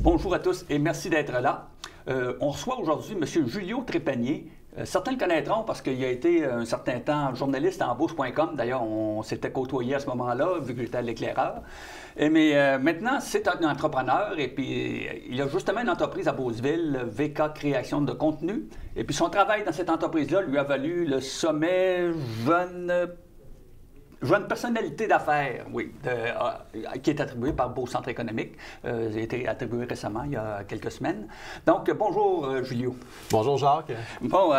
Bonjour à tous et merci d'être là. On reçoit aujourd'hui M. Julio Trépanier. Certains le connaîtront parce qu'il a été un certain temps journaliste à embauche.com. D'ailleurs, on s'était côtoyé à ce moment-là, vu que j'étais à l'éclaireur. Mais maintenant, c'est un entrepreneur et puis il a justement une entreprise à Beauceville, VK Création de contenu. Et puis son travail dans cette entreprise-là lui a valu le sommet jeune personnalité d'affaires, oui, qui est attribué par Beau Centre économique. Il a été attribué récemment, il y a quelques semaines. Donc, bonjour, Julio. Bonjour, Jacques. Bon,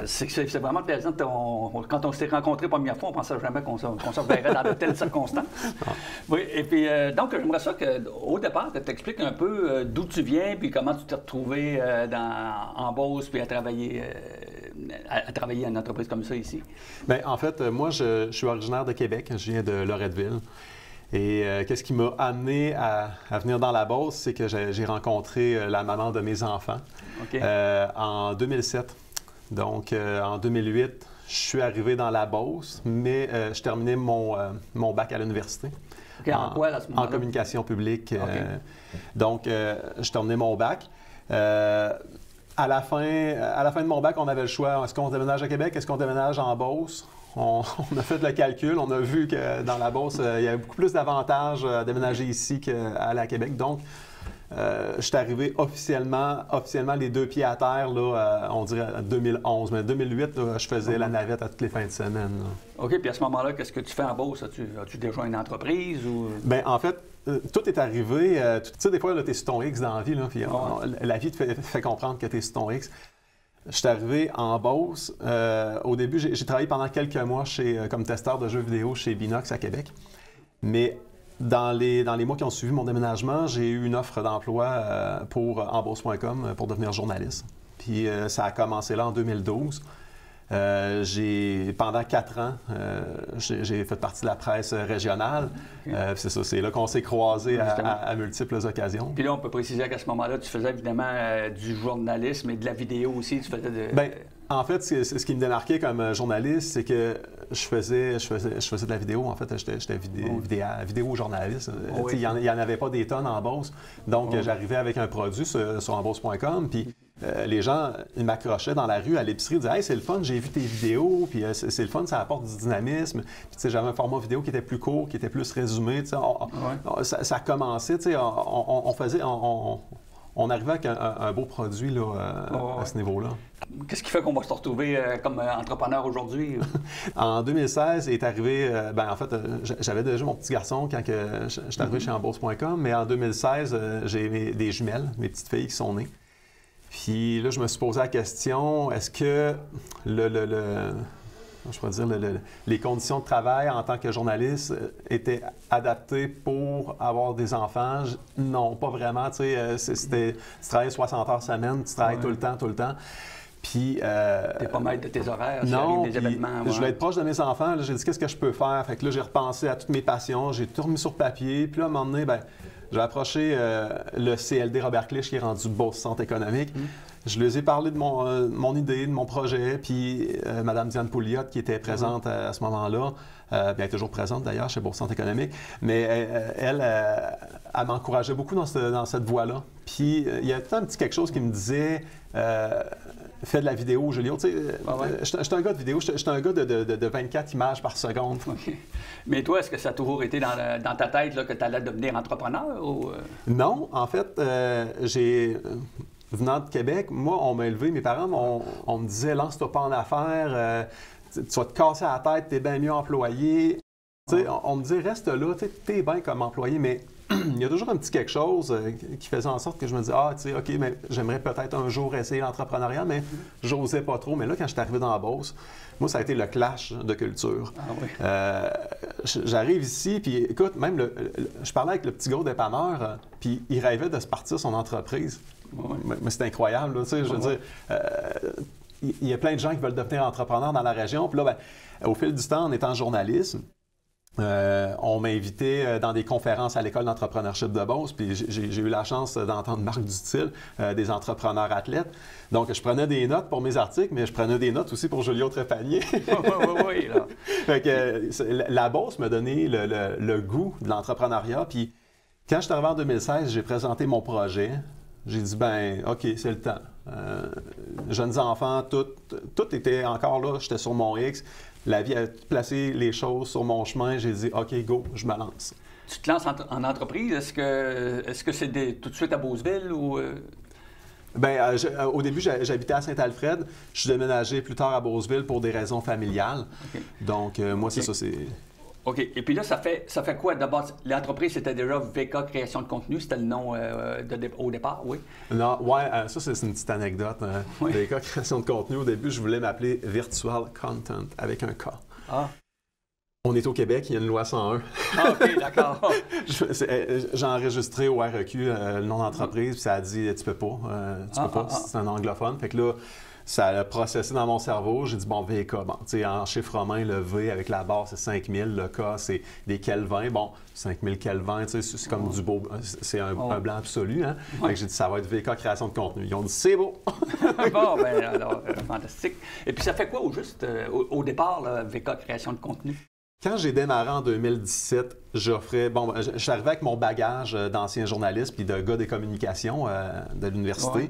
c'est vraiment plaisant. Quand on s'est rencontrés la première fois, on ne pensait jamais qu'on se reverrait dans de telles circonstances. Ah. Oui, et puis, donc, j'aimerais ça qu'au départ, que tu expliques un peu d'où tu viens, puis comment tu t'es retrouvé en Beauce, puis à travailler à une entreprise comme ça ici. Bien, en fait, moi, je suis originaire de Québec. Je viens de Loretteville. Et qu'est-ce qui m'a amené à venir dans la Beauce, c'est que j'ai rencontré la maman de mes enfants en 2007. Donc, en 2008, je suis arrivé dans la Beauce, mais je terminais mon bac à l'université. Okay, en quoi, à ce moment-là? En communication publique. Donc, je terminais mon bac. À la fin de mon bac, on avait le choix. Est-ce qu'on déménage à Québec? Est-ce qu'on déménage en Beauce? On a fait le calcul. On a vu que dans la Beauce, il y avait beaucoup plus d'avantages à déménager ici qu'à aller à Québec. Donc, je suis arrivé officiellement les deux pieds à terre, là, on dirait en 2011. Mais en 2008, là, je faisais la navette à toutes les fins de semaine. Là. OK. Puis à ce moment-là, qu'est-ce que tu fais en Beauce? As-tu déjà une entreprise? Ou... Bien, en fait, tout est arrivé. Tu sais, des fois, tu es sur ton X dans la vie. Là, puis, la vie te fait comprendre que tu es sur ton X. Je suis arrivé en Beauce. Au début, j'ai travaillé pendant quelques mois comme testeur de jeux vidéo chez Binox à Québec. Mais dans les mois qui ont suivi mon déménagement, j'ai eu une offre d'emploi pour embauche.com pour devenir journaliste. Puis ça a commencé là en 2012. Pendant 4 ans, j'ai fait partie de la presse régionale. C'est ça, c'est là qu'on s'est croisés à multiples occasions. Puis là, on peut préciser qu'à ce moment-là, tu faisais évidemment du journalisme et de la vidéo aussi. Tu faisais de... Bien, en fait, ce qui me démarquait comme journaliste, c'est que je faisais de la vidéo. En fait, j'étais vidéo-journaliste. Oui. Il n'y en avait pas des tonnes en Beauce. Donc, j'arrivais avec un produit sur embauche.com. Puis, les gens m'accrochaient dans la rue à l'épicerie, ils disaient « Hey, c'est le fun, j'ai vu tes vidéos, puis c'est le fun, ça apporte du dynamisme. » Puis tu sais, j'avais un format vidéo qui était plus court, qui était plus résumé. Tu sais, ça commençait, tu sais, on arrivait avec un beau produit là, à ce niveau-là. Qu'est-ce qui fait qu'on va se retrouver comme entrepreneur aujourd'hui? En 2016 est arrivé, en fait, j'avais déjà mon petit garçon quand je suis arrivé chez embauche.com, mais en 2016, j'ai des jumelles, mes petites filles qui sont nées. Puis là, je me suis posé la question, est-ce que les conditions de travail en tant que journaliste étaient adaptées pour avoir des enfants? Non, pas vraiment. Tu sais, tu travailles 60 heures semaine, tu travailles tout le temps. Puis... T'es pas maître de tes horaires, non, des événements. Je voulais être proche de mes enfants. J'ai dit, qu'est-ce que je peux faire? Fait que là, j'ai repensé à toutes mes passions, j'ai tout remis sur papier. Puis là, à un moment donné, j'ai approché le CLD Robert Clich qui est rendu Beau Centre économique. Je leur ai parlé de mon idée, de mon projet, puis Mme Diane Pouliot, qui était présente à ce moment-là, elle est toujours présente d'ailleurs chez Beau Centre économique, mais elle m'encourageait beaucoup dans cette voie-là. Puis il y a tout un petit quelque chose qui me disait fais de la vidéo, Julio. Tu sais, je suis un gars de vidéo, je suis un gars de 24 images par seconde. Okay. Mais toi, est-ce que ça a toujours été dans ta tête là, que tu allais devenir entrepreneur? Ou... Non, en fait, venant de Québec, moi, on m'a élevé, mes parents, on me disait « Lance-toi pas en affaires, tu vas te casser la tête, t'es bien mieux employé. » On me disait « Reste là, t'es bien comme employé, mais il y a toujours un petit quelque chose qui faisait en sorte que je me disais « Ah, tu sais, OK, mais j'aimerais peut-être un jour essayer l'entrepreneuriat, mais j'osais pas trop. » Mais là, quand je suis arrivé dans la Beauce, moi, ça a été le clash de culture. Ah oui. J'arrive ici, puis écoute, même je parlais avec le petit gars dépanneur, puis il rêvait de se partir son entreprise. Mais c'est incroyable, là, tu sais, je veux dire, il y a plein de gens qui veulent devenir entrepreneurs dans la région. Puis là, au fil du temps, en étant journaliste, on m'a invité dans des conférences à l'École d'entrepreneurship de Beauce, puis j'ai eu la chance d'entendre Marc Dutil, des entrepreneurs athlètes. Donc, je prenais des notes pour mes articles, mais je prenais des notes aussi pour Julio Trépanier. Oui, là. Fait que, la Beauce m'a donné le goût de l'entrepreneuriat. Puis, quand je suis arrivé en 2016, j'ai présenté mon projet. J'ai dit, ben, OK, c'est le temps. Jeunes enfants, tout était encore là. J'étais sur mon X. La vie a placé les choses sur mon chemin. J'ai dit, OK, go, je me lance. Tu te lances en entreprise. Est-ce que c'est tout de suite à Beauceville ou... Bien, au début, j'habitais à Saint-Alfred. Je suis déménagé plus tard à Beauceville pour des raisons familiales. Okay. Donc, moi, c'est ça. OK. Et puis là, ça fait quoi? D'abord, l'entreprise, c'était déjà VK Création de contenu. C'était le nom au départ, oui? Non, ouais, ça, c'est une petite anecdote. Oui. VK Création de contenu, au début, je voulais m'appeler Virtual Content avec un K. Ah. On est au Québec, il y a une loi 101. Ah, OK, d'accord. J'ai enregistré au REQ le nom d'entreprise, puis ça a dit tu peux pas, c'est un anglophone. Fait que là, ça a processé dans mon cerveau. J'ai dit, bon, VK, bon, tu sais, en chiffre romain, le V avec la barre, c'est 5000. Le K, c'est des Kelvin. Bon, 5000 Kelvin, tu sais, c'est comme du beau, c'est un blanc absolu, hein. Fait que j'ai dit, ça va être VK Création de contenu. Ils ont dit, c'est beau. Bon, ben alors, fantastique. Et puis, ça fait quoi au départ, là, VK Création de contenu? Quand j'ai démarré en 2017, j'offrais... Bon, je suis arrivé avec mon bagage d'ancien journaliste puis de gars des communications de l'université. Ouais.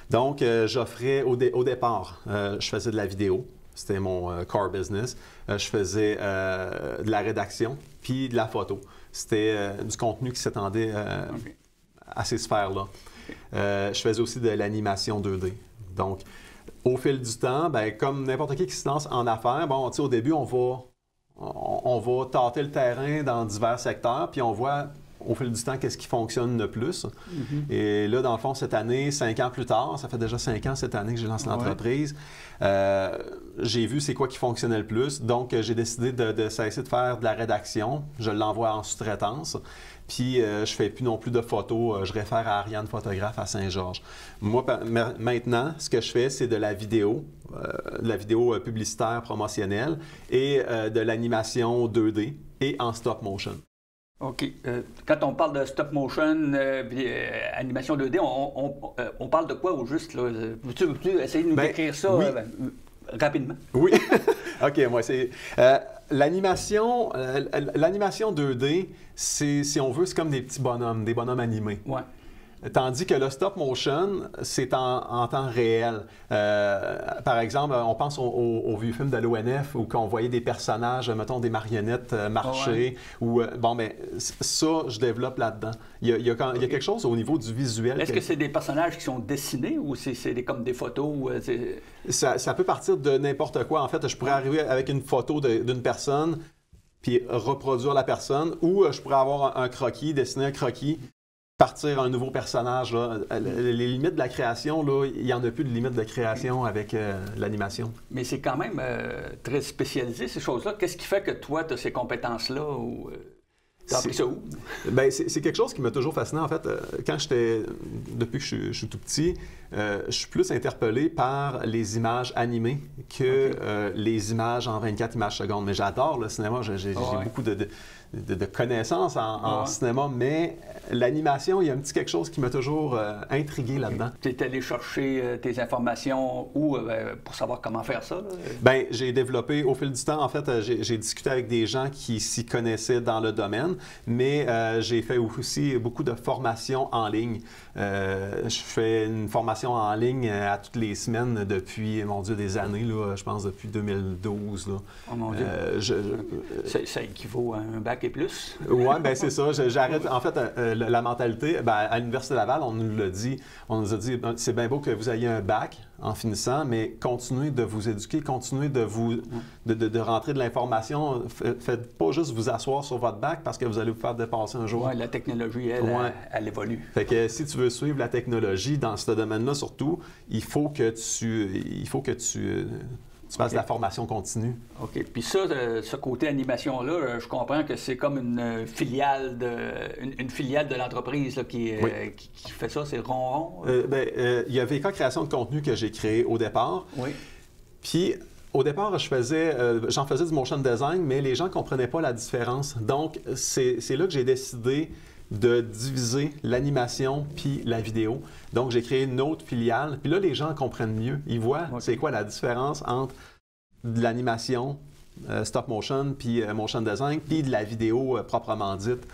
Donc, j'offrais au départ, je faisais de la vidéo. C'était mon core business. Je faisais de la rédaction puis de la photo. C'était du contenu qui s'étendait à ces sphères-là. Je faisais aussi de l'animation 2D. Donc, au fil du temps, ben, comme n'importe qui se lance en affaires, bon, tu sais, au début, on va tâter le terrain dans divers secteurs, puis on voit au fil du temps qu'est-ce qui fonctionne le plus. Mm-hmm. Et là, dans le fond, cette année, 5 ans plus tard, ça fait déjà 5 ans cette année que j'ai lancé l'entreprise, j'ai vu c'est quoi qui fonctionnait le plus. Donc, j'ai décidé de cesser de faire de la rédaction. Je l'envoie en sous-traitance. Puis, je fais plus non plus de photos. Je réfère à Ariane Photographe à Saint-Georges. Moi, maintenant, ce que je fais, c'est de la vidéo publicitaire promotionnelle et de l'animation 2D et en stop motion. OK. Quand on parle de stop motion, animation 2D, on parle de quoi au juste? Veux-tu essayer de nous décrire ça rapidement? Oui. OK, moi, c'est... l'animation 2D, si on veut, c'est comme des petits bonhommes, des bonhommes animés. Ouais. Tandis que le stop motion, c'est en temps réel. Par exemple, on pense au vieux film de l'ONF où on voyait des personnages, mettons des marionnettes marcher. Ou bon, mais ça, je développe là-dedans. Il y a quelque chose au niveau du visuel. Est-ce que c'est des personnages qui sont dessinés ou c'est comme des photos? Ça peut partir de n'importe quoi. En fait, je pourrais arriver avec une photo d'une personne puis reproduire la personne, ou je pourrais avoir un croquis, dessiner un croquis, partir un nouveau personnage. Là. Les limites de la création, là, il n'y en a plus de limites de création avec l'animation. Mais c'est quand même très spécialisé, ces choses-là. Qu'est-ce qui fait que toi, tu as ces compétences-là? Ou t'as appris ça où? Bien, c'est quelque chose qui m'a toujours fasciné. En fait, depuis que je suis tout petit, je suis plus interpellé par les images animées que les images en 24 images secondes. Mais j'adore le cinéma. J'ai beaucoup de connaissances en cinéma, mais l'animation, il y a un petit quelque chose qui m'a toujours intrigué là-dedans. Tu es allé chercher tes informations où pour savoir comment faire ça? Bien, j'ai développé au fil du temps, en fait, j'ai discuté avec des gens qui s'y connaissaient dans le domaine, mais j'ai fait aussi beaucoup de formations en ligne. Je fais une formation en ligne à toutes les semaines depuis, mon Dieu, des années, là, je pense depuis 2012. Là. Oh mon Dieu! Ça équivaut à un bac et plus? Oui, bien c'est ça. J'arrête. En fait, la mentalité, à l'Université Laval, on nous l'a dit. On nous a dit, c'est bien beau que vous ayez un bac en finissant, mais continuez de vous éduquer, continuez de rentrer de l'information. Faites pas juste vous asseoir sur votre bac parce que vous allez vous faire dépasser un jour. Oui, la technologie, elle évolue. Fait que si tu veux suivre la technologie dans ce domaine-là, surtout, il faut que tu fasses de la formation continue. OK. Puis ça, ce côté animation-là, je comprends que c'est comme une filiale de l'entreprise là, qui fait ça, c'est Ronron? Il y a VK Création de contenu que j'ai créé au départ. Oui. Puis, au départ, j'en faisais du motion design, mais les gens ne comprenaient pas la différence. Donc, c'est là que j'ai décidé de diviser l'animation puis la vidéo. Donc, j'ai créé une autre filiale. Puis là, les gens comprennent mieux. Ils voient c'est quoi la différence entre de l'animation, stop motion, puis motion design, puis de la vidéo proprement dite.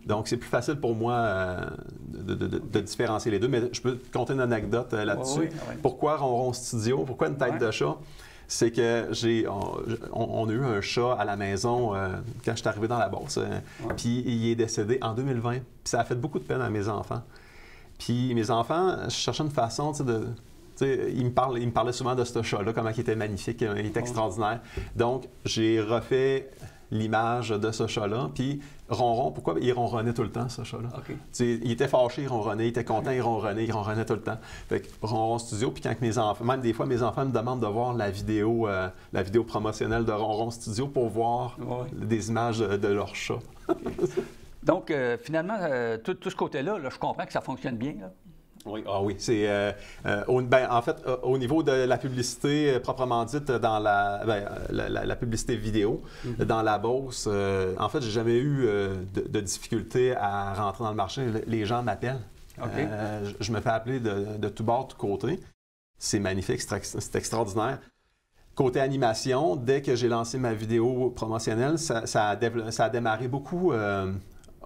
Donc, c'est plus facile pour moi de différencier les deux. Mais je peux te conter une anecdote là-dessus. Pourquoi Ronron Studio? Pourquoi une tête de chat? C'est que on a eu un chat à la maison quand je suis arrivé dans la Beauce. Puis il est décédé en 2020. Puis ça a fait beaucoup de peine à mes enfants. Puis mes enfants, je cherchais une façon ils me parlaient souvent de ce chat-là, comment il était magnifique, il était extraordinaire. Donc, j'ai refait l'image de ce chat-là. Puis Ronron, pourquoi il ronronnait tout le temps, ce chat-là? Il était fâché, il ronronnait, il était content, il ronronnait tout le temps. Fait que Ronron Studio, puis quand mes enfants, même des fois, mes enfants me demandent de voir la vidéo promotionnelle de Ronron Studio pour voir des images de leur chat. Donc, finalement, tout ce côté-là, je comprends que ça fonctionne bien, là. Oui, c'est en fait au niveau de la publicité proprement dite dans la publicité vidéo dans la Beauce. En fait, j'ai jamais eu de difficulté à rentrer dans le marché. Les gens m'appellent. Je me fais appeler de tout bord, de tout côté. C'est magnifique, c'est extraordinaire. Côté animation, dès que j'ai lancé ma vidéo promotionnelle, ça a démarré beaucoup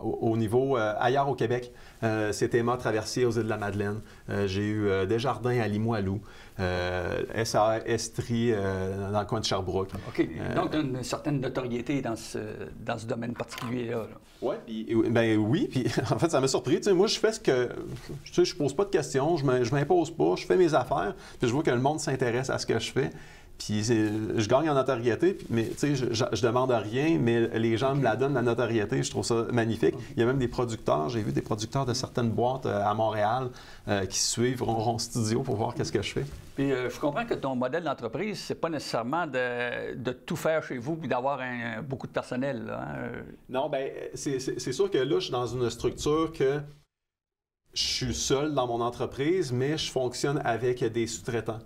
au niveau ailleurs au Québec. C'était Emma Traversier aux Îles-de-la-Madeleine. J'ai eu Desjardins à Limoilou, SAS Estrie dans le coin de Sherbrooke. OK. Donc, tu as une certaine notoriété dans ce domaine particulier-là. Ouais, oui, puis en fait, ça m'a surpris. Moi, je fais ce que... Je pose pas de questions, je m'impose pas, je fais mes affaires, puis je vois que le monde s'intéresse à ce que je fais. Puis je gagne en notoriété, mais je demande rien, mais les gens me la donnent, la notoriété. Je trouve ça magnifique. Il y a même des producteurs, j'ai vu des producteurs de certaines boîtes à Montréal qui suivent Ronron Studio pour voir qu'est-ce que je fais. Puis je comprends que ton modèle d'entreprise, c'est pas nécessairement de tout faire chez vous puis d'avoir beaucoup de personnel, là, hein? Non, bien, c'est sûr que là, je suis dans une structure que je suis seul dans mon entreprise, mais je fonctionne avec des sous-traitants.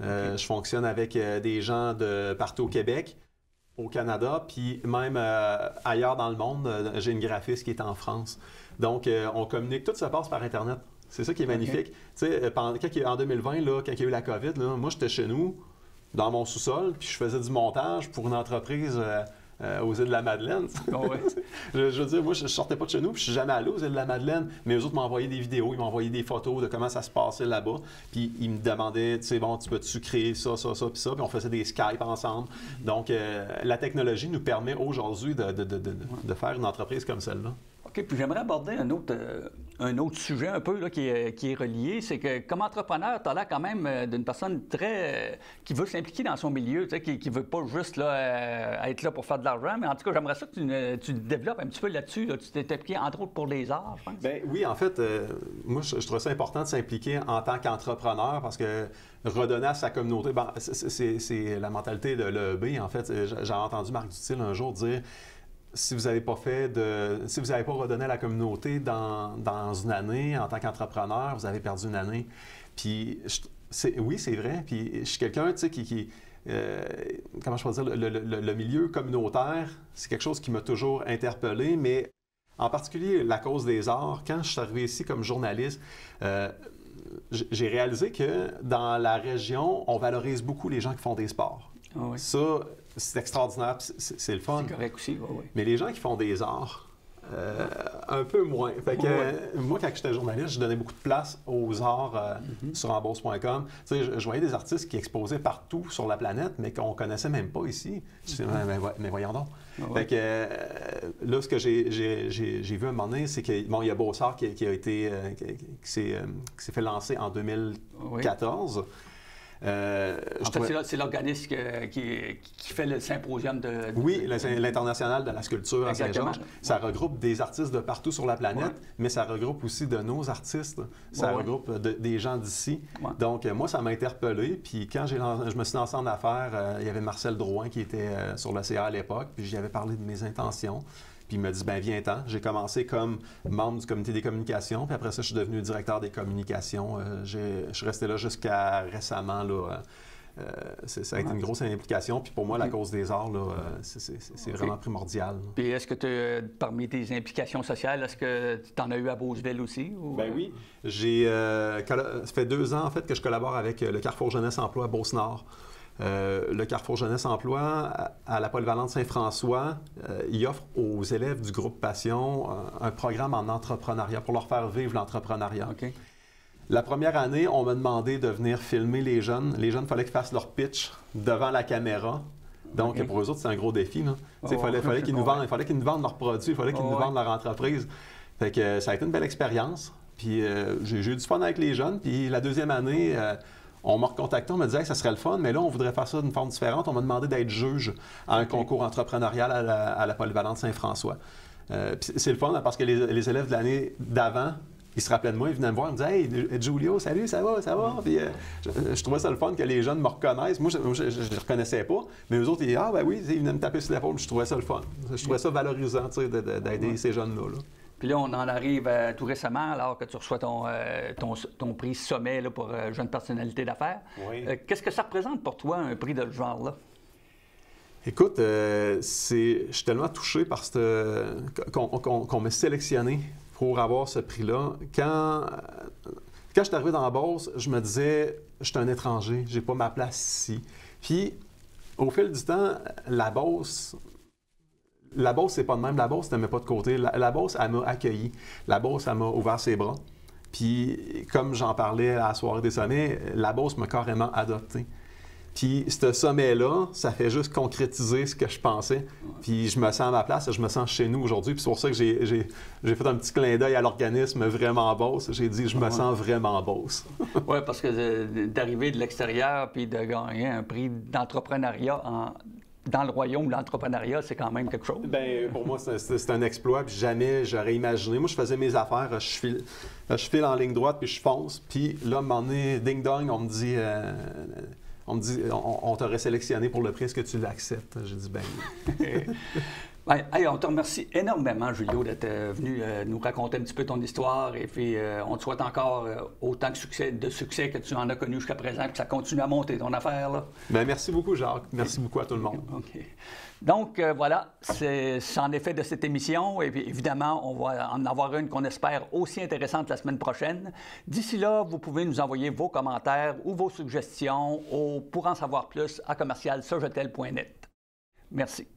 Je fonctionne avec des gens de partout au Québec, au Canada, puis même ailleurs dans le monde. J'ai une graphiste qui est en France. Donc, on communique, tout se passe par Internet. C'est ça qui est magnifique. Tu sais, en 2020, là, quand il y a eu la COVID, là, moi, j'étais chez nous, dans mon sous-sol, puis je faisais du montage pour une entreprise aux Îles-de-la-Madeleine. Je veux dire, moi, je sortais pas de chez nous, puis je suis jamais allé aux Îles-de-la-Madeleine, mais eux autres m'envoyaient des vidéos, ils m'envoyaient des photos de comment ça se passait là-bas, puis ils me demandaient, tu sais, bon, tu peux-tu créer ça, puis on faisait des Skype ensemble. Donc, la technologie nous permet aujourd'hui de faire une entreprise comme celle-là. OK, puis j'aimerais aborder un autre sujet un peu là, qui est relié. C'est que comme entrepreneur, tu as l'air quand même d'une personne qui veut s'impliquer dans son milieu, qui ne veut pas juste là, être là pour faire de l'argent. Mais en tout cas, j'aimerais ça que tu développes un petit peu là-dessus. Là. Tu t'es impliqué, entre autres, pour les arts, je pense. Bien, oui, en fait, moi, je trouve ça important de s'impliquer en tant qu'entrepreneur parce que redonner à sa communauté, ben, c'est la mentalité de l'EEB. En fait, j'ai entendu Marc Dutil un jour dire... Si vous n'avez pas redonné à la communauté dans une année en tant qu'entrepreneur, vous avez perdu une année. Puis, oui, c'est vrai. Puis, je suis quelqu'un, tu sais, comment je peux dire, le milieu communautaire, c'est quelque chose qui m'a toujours interpellé, mais en particulier la cause des arts. Quand je suis arrivé ici comme journaliste, j'ai réalisé que dans la région, on valorise beaucoup les gens qui font des sports. Ah oui. Ça, c'est extraordinaire, c'est le fun. C'est correct aussi, oui. Mais les gens qui font des arts, un peu moins. Fait que, moi, quand j'étais journaliste, je donnais beaucoup de place aux arts sur enbourse.com. Tu sais, je voyais des artistes qui exposaient partout sur la planète, mais qu'on ne connaissait même pas ici. Je disais, mais voyons donc. Fait que, là, ce que j'ai vu à un moment donné, c'est qu'il y a Beauce-Arts qui s'est fait lancer en 2014. En fait, c'est l'organisme qui fait le symposium de... Oui, l'International de la sculpture à Saint-Georges. Ça regroupe des artistes de partout sur la planète, mais ça regroupe aussi de nos artistes. Ça regroupe des gens d'ici. Donc, moi, ça m'a interpellé. Puis quand je me suis lancé en affaires, il y avait Marcel Drouin qui était sur l'OCA à l'époque. Puis j'y avais parlé de mes intentions. Puis il m'a dit, ben viens-t'en. J'ai commencé comme membre du comité des communications, puis après ça, je suis devenu directeur des communications. Je suis resté là jusqu'à récemment, là, ça a été une grosse implication. Puis pour moi, la cause des arts, là, c'est vraiment primordial. Là. Puis est-ce que parmi tes implications sociales, est-ce que tu en as eu à Beauceville aussi? Ou... Ben oui. Ça fait 2 ans, en fait, que je collabore avec le Carrefour Jeunesse Emploi à Beauce-Nord. Le Carrefour Jeunesse Emploi, à la polyvalente Saint-François, il offre aux élèves du groupe Passion un programme en entrepreneuriat pour leur faire vivre l'entrepreneuriat. Okay. La première année, on m'a demandé de venir filmer les jeunes. Les jeunes, il fallait qu'ils fassent leur pitch devant la caméra. Donc, pour eux autres, c'est un gros défi. Il fallait qu'ils nous vendent leurs produits, il fallait qu'ils nous vendent leur entreprise. Fait que ça a été une belle expérience. Puis j'ai eu du fun avec les jeunes. Puis la deuxième année, on m'a recontacté, on me disait que ça serait le fun, mais là, on voudrait faire ça d'une forme différente. On m'a demandé d'être juge à un concours entrepreneurial à la polyvalente Saint-François. C'est le fun parce que les élèves de l'année d'avant, ils se rappelaient de moi, ils venaient me voir, ils me disaient « Hey, Julio, salut, ça va? » Puis je trouvais ça le fun que les jeunes me reconnaissent. Moi, je ne les reconnaissais pas, mais eux autres, ils disaient « Ah, ben oui, ils venaient me taper sur l'épaule. » Je trouvais ça le fun. Je trouvais ça valorisant d'aider ces jeunes-là. Là. Puis là, on en arrive tout récemment, alors que tu reçois ton prix sommet là, pour jeune personnalité d'affaires. Oui. Qu'est-ce que ça représente pour toi, un prix de ce genre-là? Écoute, je suis tellement touché par qu'on m'ait sélectionné pour avoir ce prix-là. Quand je suis arrivé dans la Beauce, je me disais, je suis un étranger, j'ai pas ma place ici. Puis, au fil du temps, la Beauce, c'est pas de même. La Beauce ne me met pas de côté. La Beauce, elle m'a accueilli. La Beauce, elle m'a ouvert ses bras. Puis, comme j'en parlais à la soirée des sommets, la Beauce m'a carrément adopté. Puis, ce sommet-là, ça fait juste concrétiser ce que je pensais. Puis, je me sens à ma place, je me sens chez nous aujourd'hui. Puis, c'est pour ça que j'ai fait un petit clin d'œil à l'organisme Vraiment Beauce. J'ai dit, je me sens vraiment Beauce. Oui, parce que d'arriver de l'extérieur puis de gagner un prix d'entrepreneuriat dans le royaume de l'entrepreneuriat, c'est quand même quelque chose. Bien, pour moi, c'est un exploit. Puis jamais j'aurais imaginé. Moi, je faisais mes affaires, je file en ligne droite, puis je fonce. Puis là, à un moment donné, ding-dong, on me dit, on t'aurait sélectionné pour le prix, est-ce que tu l'acceptes? J'ai dit, ben oui. Hey, on te remercie énormément, Julio, d'être venu nous raconter un petit peu ton histoire. Et puis, on te souhaite encore autant de succès que tu en as connu jusqu'à présent, que ça continue à monter ton affaire. Là. Bien, merci beaucoup, Jacques. Merci beaucoup à tout le monde. OK. Donc, voilà, c'en est fait de cette émission. Et puis, évidemment, on va en avoir une qu'on espère aussi intéressante la semaine prochaine. D'ici là, vous pouvez nous envoyer vos commentaires ou vos suggestions pour en savoir plus à commercialsojetel.net. Merci.